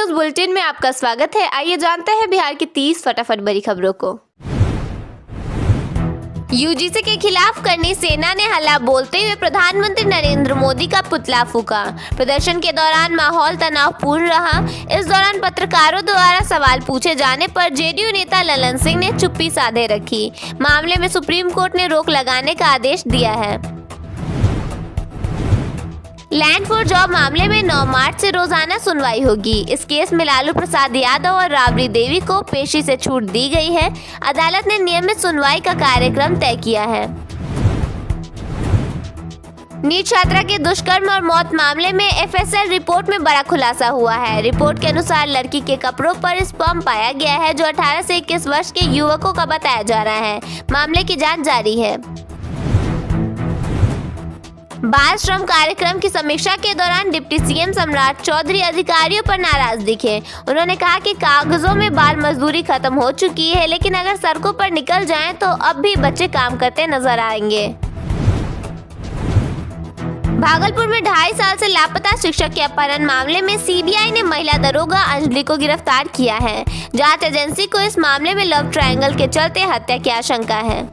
News bulletin में आपका स्वागत है। आइए जानते हैं बिहार की 30 फटाफट बड़ी खबरों को। यूजीसी के खिलाफ करनी सेना ने हल्ला बोलते हुए प्रधानमंत्री नरेंद्र मोदी का पुतला फूका। प्रदर्शन के दौरान माहौल तनावपूर्ण रहा। इस दौरान पत्रकारों द्वारा सवाल पूछे जाने पर जेडीयू नेता ललन सिंह ने चुप्पी साधे रखी। मामले में सुप्रीम कोर्ट ने रोक लगाने का आदेश दिया है। लैंड फॉर जॉब मामले में 9 मार्च से रोजाना सुनवाई होगी। इस केस में लालू प्रसाद यादव और राबड़ी देवी को पेशी से छूट दी गई है। अदालत ने नियमित सुनवाई का कार्यक्रम तय किया है। नीट छात्रा के दुष्कर्म और मौत मामले में एफएसएल रिपोर्ट में बड़ा खुलासा हुआ है। रिपोर्ट के अनुसार लड़की के कपड़ों पर स्पर्म पाया गया है जो 18 से 21 वर्ष के युवकों का बताया जा रहा है। मामले की जांच जारी है। बाल श्रम कार्यक्रम की समीक्षा के दौरान डिप्टी सीएम सम्राट चौधरी अधिकारियों पर नाराज दिखे। उन्होंने कहा कि कागजों में बाल मजदूरी खत्म हो चुकी है, लेकिन अगर सड़कों पर निकल जाएं तो अब भी बच्चे काम करते नजर आएंगे। भागलपुर में 2.5 साल से लापता शिक्षक के अपहरण मामले में सीबीआई ने महिला दरोगा अंजलि को गिरफ्तार किया है। जांच एजेंसी को इस मामले में लव ट्रायंगल के चलते हत्या की आशंका है।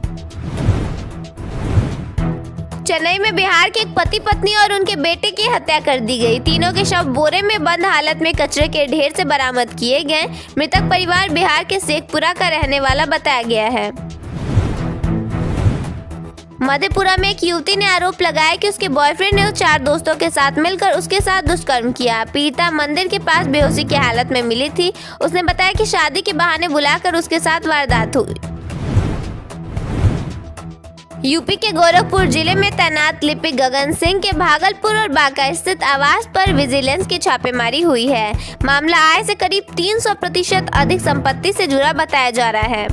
चेन्नई में बिहार के एक पति पत्नी और उनके बेटे की हत्या कर दी गई। तीनों के शव बोरे में बंद हालत में कचरे के ढेर से बरामद किए गए। मृतक परिवार बिहार के शेखपुरा का रहने वाला बताया गया है। मधेपुरा में एक युवती ने आरोप लगाया कि उसके बॉयफ्रेंड ने 4 दोस्तों के साथ मिलकर उसके साथ दुष्कर्म किया। पीड़िता मंदिर के पास बेहोशी की हालत में मिली थी। उसने बताया कि शादी के बहाने बुलाकर उसके साथ वारदात हुई। यूपी के गोरखपुर जिले में तैनात लिपिक गगन सिंह के भागलपुर और बांका स्थित आवास पर विजिलेंस की छापेमारी हुई है। मामला आय से करीब 300% अधिक संपत्ति से जुड़ा बताया जा रहा है।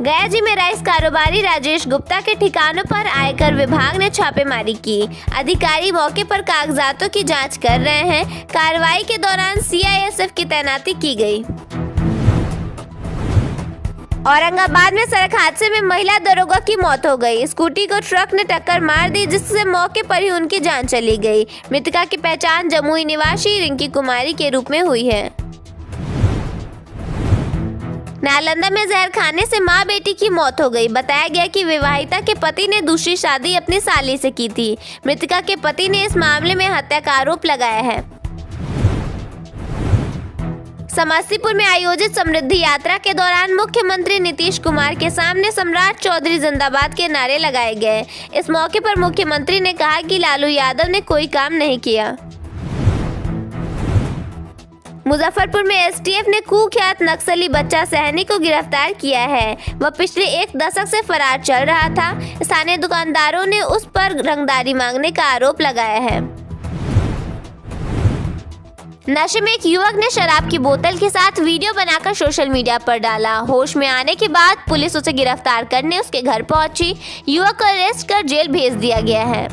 गया जी में राइस कारोबारी राजेश गुप्ता के ठिकानों पर आयकर विभाग ने छापेमारी की। अधिकारी मौके पर कागजातों की जांच कर रहे हैं। कार्रवाई के दौरान सीआईएसएफ की तैनाती की गई। औरंगाबाद में सड़क हादसे में महिला दरोगा की मौत हो गई। स्कूटी को ट्रक ने टक्कर मार दी, जिससे मौके पर ही उनकी जान चली गई। मृतका की पहचान जमुई निवासी रिंकी कुमारी के रूप में हुई है। नालंदा में जहर खाने से मां बेटी की मौत हो गई। बताया गया कि विवाहिता के पति ने दूसरी शादी अपनी साली से की थी। मृतका के पति ने इस मामले में हत्या का आरोप लगाया है। समस्तीपुर में आयोजित समृद्धि यात्रा के दौरान मुख्यमंत्री नीतीश कुमार के सामने सम्राट चौधरी जिंदाबाद के नारे लगाए गए। इस मौके पर मुख्यमंत्री ने कहा कि लालू यादव ने कोई काम नहीं किया। मुजफ्फरपुर में एसटीएफ ने कुख्यात नक्सली बच्चा सहनी को गिरफ्तार किया है। वह पिछले 1 दशक से फरार चल रहा था। स्थानीय दुकानदारों ने उस पर रंगदारी मांगने का आरोप लगाया है। नशे में एक युवक ने शराब की बोतल के साथ वीडियो बनाकर सोशल मीडिया पर डाला। होश में आने के बाद पुलिस उसे गिरफ्तार करने उसके घर पहुंची। युवक को अरेस्ट कर जेल भेज दिया गया है।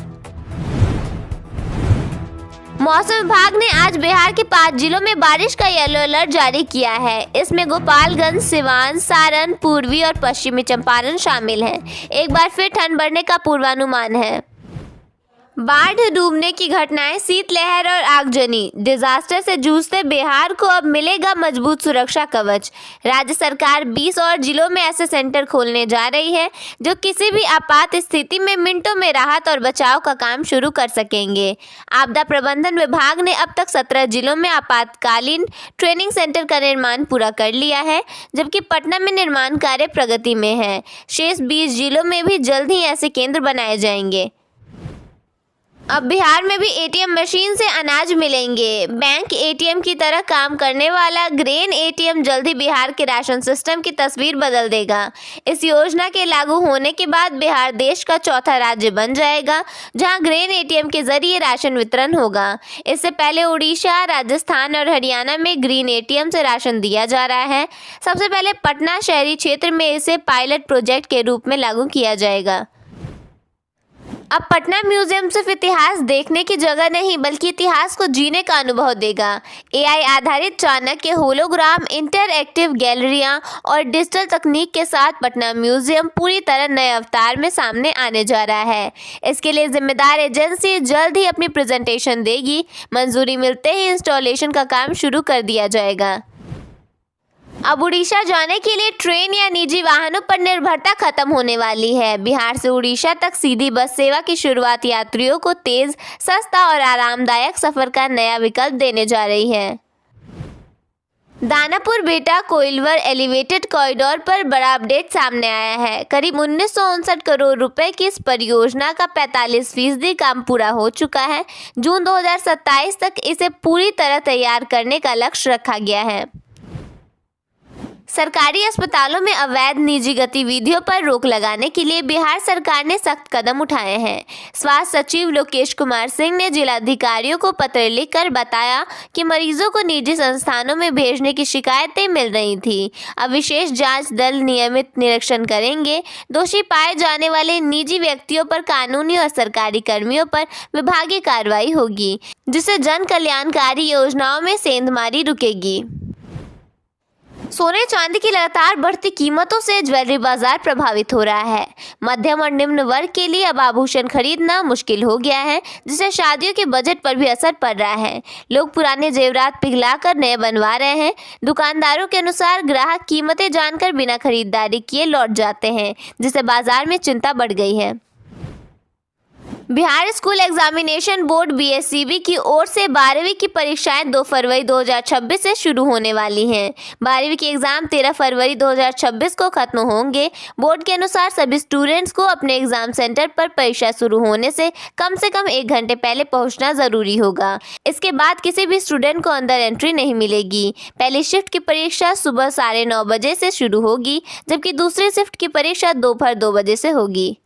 मौसम विभाग ने आज बिहार के 5 जिलों में बारिश का येलो अलर्ट जारी किया है। इसमें गोपालगंज, सिवान, सारण, पूर्वी और पश्चिमी चंपारण शामिल हैं। एक बार फिर ठंड बढ़ने का पूर्वानुमान है। बाढ़ डूबने की घटनाएं, शीतलहर और आगजनी, डिजास्टर से जूझते बिहार को अब मिलेगा मजबूत सुरक्षा कवच। राज्य सरकार 20 और जिलों में ऐसे सेंटर खोलने जा रही है जो किसी भी आपात स्थिति में मिनटों में राहत और बचाव का काम शुरू कर सकेंगे। आपदा प्रबंधन विभाग ने अब तक 17 जिलों में आपातकालीन ट्रेनिंग सेंटर का निर्माण पूरा कर लिया है, जबकि पटना में निर्माण कार्य प्रगति में है। शेष 20 जिलों में भी जल्द ही ऐसे केंद्र बनाए जाएंगे। अब बिहार में भी एटीएम मशीन से अनाज मिलेंगे। बैंक एटीएम की तरह काम करने वाला ग्रेन एटीएम जल्द ही बिहार के राशन सिस्टम की तस्वीर बदल देगा। इस योजना के लागू होने के बाद बिहार देश का 4था राज्य बन जाएगा जहां ग्रेन एटीएम के जरिए राशन वितरण होगा। इससे पहले उड़ीसा, राजस्थान और हरियाणा में ग्रीन एटीएम से राशन दिया जा रहा है। सबसे पहले पटना शहरी क्षेत्र में इसे पायलट प्रोजेक्ट के रूप में लागू किया जाएगा। अब पटना म्यूजियम सिर्फ इतिहास देखने की जगह नहीं बल्कि इतिहास को जीने का अनुभव देगा। एआई आधारित चाणक्य होलोग्राम, इंटरएक्टिव गैलरियां और डिजिटल तकनीक के साथ पटना म्यूजियम पूरी तरह नए अवतार में सामने आने जा रहा है। इसके लिए जिम्मेदार एजेंसी जल्द ही अपनी प्रेजेंटेशन देगी। मंजूरी मिलते ही इंस्टॉलेशन का काम शुरू कर दिया जाएगा। अब उड़ीसा जाने के लिए ट्रेन या निजी वाहनों पर निर्भरता खत्म होने वाली है। बिहार से उड़ीसा तक सीधी बस सेवा की शुरुआत यात्रियों को तेज, सस्ता और आरामदायक सफर का नया विकल्प देने जा रही है। दानापुर बेटा कोइलवर एलिवेटेड कॉरिडोर पर बड़ा अपडेट सामने आया है। करीब 1959 करोड़ रुपए की इस परियोजना का 45% काम पूरा हो चुका है। जून 2027 तक इसे पूरी तरह तैयार करने का लक्ष्य रखा गया है। सरकारी अस्पतालों में अवैध निजी गतिविधियों पर रोक लगाने के लिए बिहार सरकार ने सख्त कदम उठाए हैं। स्वास्थ्य सचिव लोकेश कुमार सिंह ने जिलाधिकारियों को पत्र लिखकर बताया कि मरीजों को निजी संस्थानों में भेजने की शिकायतें मिल रही थी। अब विशेष जांच दल नियमित निरीक्षण करेंगे। दोषी पाए जाने वाले निजी व्यक्तियों पर कानूनी और सरकारी कर्मियों पर विभागीय कार्रवाई होगी, जिससे जन कल्याणकारी योजनाओं में सेंधमारी रुकेगी। सोने चांदी की लगातार बढ़ती कीमतों से ज्वेलरी बाजार प्रभावित हो रहा है। मध्यम और निम्न वर्ग के लिए अब आभूषण खरीदना मुश्किल हो गया है, जिससे शादियों के बजट पर भी असर पड़ रहा है। लोग पुराने जेवरात पिघलाकर नए बनवा रहे हैं। दुकानदारों के अनुसार ग्राहक कीमतें जानकर बिना खरीदारी किए लौट जाते हैं, जिससे बाजार में चिंता बढ़ गई है। Bihar school examination board BSEB की ओर से 12वीं की परीक्षाएं 2 फरवरी 2026 से शुरू होने वाली हैं। 12वीं के एग्जाम 13 फरवरी 2026 को खत्म होंगे। बोर्ड के अनुसार सभी स्टूडेंट्स को अपने एग्जाम सेंटर पर परीक्षा शुरू होने से कम 1 घंटे पहले पहुंचना जरूरी होगा। इसके बाद किसी भी स्टूडेंट को अंदर एंट्री नहीं मिलेगी। पहली शिफ्ट की परीक्षा सुबह 9:30 बजे से शुरू होगी, जबकि दूसरी शिफ्ट की परीक्षा दोपहर 2 बजे से होगी।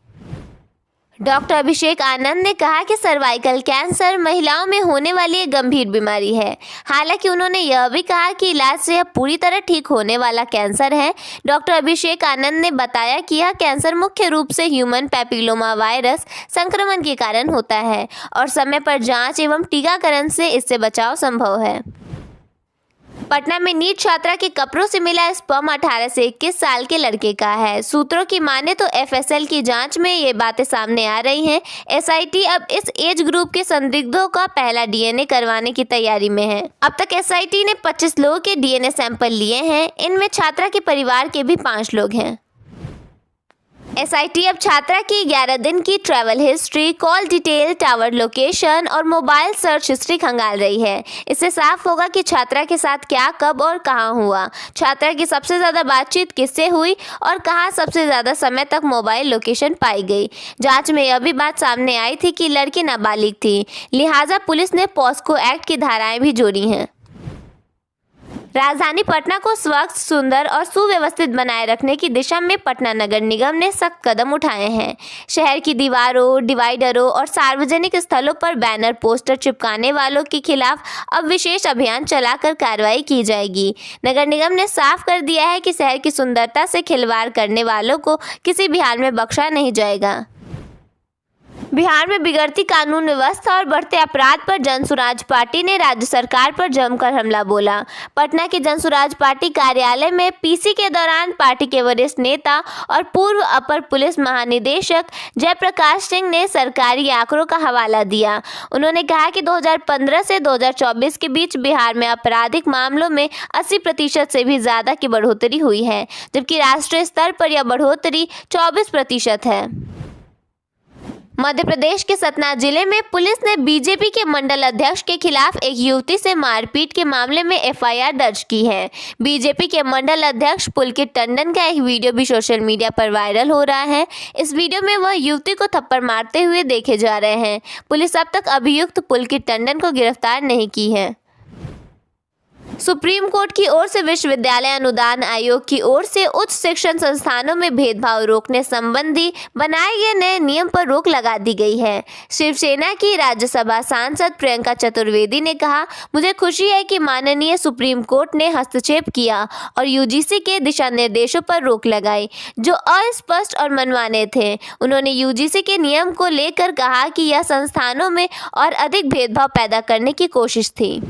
डॉक्टर अभिषेक आनंद ने कहा कि सर्वाइकल कैंसर महिलाओं में होने वाली एक गंभीर बीमारी है। हालांकि उन्होंने यह भी कहा कि इलाज से यह पूरी तरह ठीक होने वाला कैंसर है। डॉक्टर अभिषेक आनंद ने बताया कि यह कैंसर मुख्य रूप से ह्यूमन पैपिलोमा वायरस संक्रमण के कारण होता है और समय पर जांच एवं टीकाकरण से इससे बचाव संभव है। पटना में नीट छात्रा के कपड़ों से मिला स्पर्म 18 से 21 साल के लड़के का है। सूत्रों की माने तो एफएसएल की जांच में ये बातें सामने आ रही हैं। एसआईटी अब इस एज ग्रुप के संदिग्धों का पहला डीएनए करवाने की तैयारी में है। अब तक एसआईटी ने 25 लोगों के डीएनए सैंपल लिए हैं। इनमें छात्रा के परिवार के भी 5 लोग हैं। एसआईटी अब छात्रा की 11 दिन की travel history, call detail, tower location और मोबाइल सर्च हिस्ट्री खंगाल रही है। इससे साफ होगा कि छात्रा के साथ क्या, कब और कहां हुआ। छात्रा की सबसे ज़्यादा बातचीत किससे हुई और कहां सबसे ज़्यादा समय तक मोबाइल लोकेशन पाई गई। जांच में यह भी बात सामने आई थी कि लड़की नाबालिग थी, लिहाजा पुलिस ने पॉस्को एक्ट की धाराएं भी जोड़ी हैं। राजधानी पटना को स्वच्छ, सुंदर और सुव्यवस्थित बनाए रखने की दिशा में पटना नगर निगम ने सख्त कदम उठाए हैं। शहर की दीवारों, डिवाइडरों और सार्वजनिक स्थलों पर बैनर, पोस्टर चिपकाने वालों के खिलाफ अब विशेष अभियान चलाकर कार्रवाई की जाएगी। नगर निगम ने साफ कर दिया है कि शहर की सुंदरता से खिलवाड़ करने वालों को किसी भी हाल में बख्शा नहीं जाएगा। बिहार में बिगड़ती कानून व्यवस्था और बढ़ते अपराध पर जनसुराज पार्टी ने राज्य सरकार पर जमकर हमला बोला। पटना के जनसुराज पार्टी कार्यालय में पीसी के दौरान पार्टी के वरिष्ठ नेता और पूर्व अपर पुलिस महानिदेशक जयप्रकाश सिंह ने सरकारी आंकड़ों का हवाला दिया। उन्होंने कहा कि 2015 से 2024 के बीच बिहार में आपराधिक मामलों में 80% से भी ज़्यादा की बढ़ोतरी हुई है, जबकि राष्ट्रीय स्तर पर यह बढ़ोतरी 24% है। मध्य प्रदेश के सतना जिले में पुलिस ने बीजेपी के मंडल अध्यक्ष के खिलाफ एक युवती से मारपीट के मामले में एफआईआर दर्ज की है। बीजेपी के मंडल अध्यक्ष पुलकित टंडन का एक वीडियो भी सोशल मीडिया पर वायरल हो रहा है। इस वीडियो में वह युवती को थप्पड़ मारते हुए देखे जा रहे हैं। पुलिस अब तक अभियुक्त पुलकित टंडन को गिरफ्तार नहीं की है। सुप्रीम कोर्ट की ओर से विश्वविद्यालय अनुदान आयोग की ओर से उच्च शिक्षण संस्थानों में भेदभाव रोकने संबंधी बनाए गए नए नियम पर रोक लगा दी गई है। शिवसेना की राज्यसभा सांसद प्रियंका चतुर्वेदी ने कहा, मुझे खुशी है कि माननीय सुप्रीम कोर्ट ने हस्तक्षेप किया और यूजीसी के दिशा निर्देशों पर रोक लगाई जो अस्पष्ट और मनमाने थे। उन्होंने यूजीसी के नियम को लेकर कहा कि यह संस्थानों में और अधिक भेदभाव पैदा करने की कोशिश थी।